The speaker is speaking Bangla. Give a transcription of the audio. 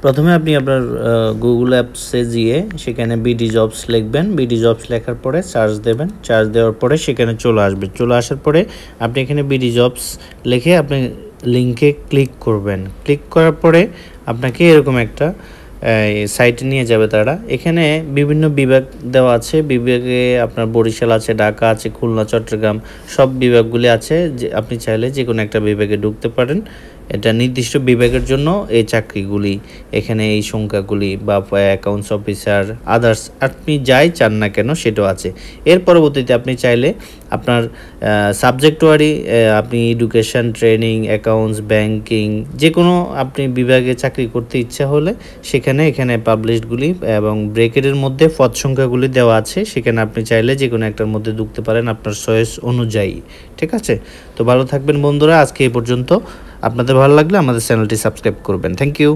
প্রথমে আপনি আপনার গুগল অ্যাপসে গিয়ে সেখানে বিডি জবস লিখবেন। বিডি জবস লেখার পরে সার্চ দেবেন। সার্চ দেওয়ার পরে সেখানে চলে আসবে। চলে আসার পরে আপনি এখানে বিডি জবস লিখে আপনি লিঙ্কে ক্লিক করবেন। ক্লিক করার পরে আপনাকে এরকম একটা সাইটে নিয়ে যাবে তারা। এখানে বিভিন্ন বিভাগ দেওয়া আছে। বিভাগে আপনার বরিশাল আছে, ঢাকা আছে, খুলনা, চট্টগ্রাম সব বিভাগগুলি আছে। যে আপনি চাইলে যে কোনো একটা বিভাগে ঢুকতে পারেন। এটা নির্দিষ্ট বিভাগের জন্য এই চাকরিগুলি, এখানে এই সংখ্যাগুলি বা অ্যাকাউন্টস অফিসার আদার্স আপনি যাই চান না কেন সেটাও আছে। এর পরবর্তীতে আপনি চাইলে আপনার সাবজেক্ট ওয়ারি আপনি এডুকেশন, ট্রেনিং, অ্যাকাউন্টস, ব্যাংকিং যে কোনো আপনি বিভাগে চাকরি করতে ইচ্ছা হলে এখানে পাবলিশডগুলি এবং ব্রেকেটের মধ্যে পদ সংখ্যাগুলি দেওয়া আছে। সেখানে আপনি চাইলে যে কোনো একটার মধ্যে ঢুকতে পারেন আপনার চয়েস অনুযায়ী। ঠিক আছে, তো ভালো থাকবেন বন্ধুরা। আজকে এই পর্যন্ত। আপনাদের ভালো লাগলে আমাদের চ্যানেলটি সাবস্ক্রাইব করবেন। Thank you.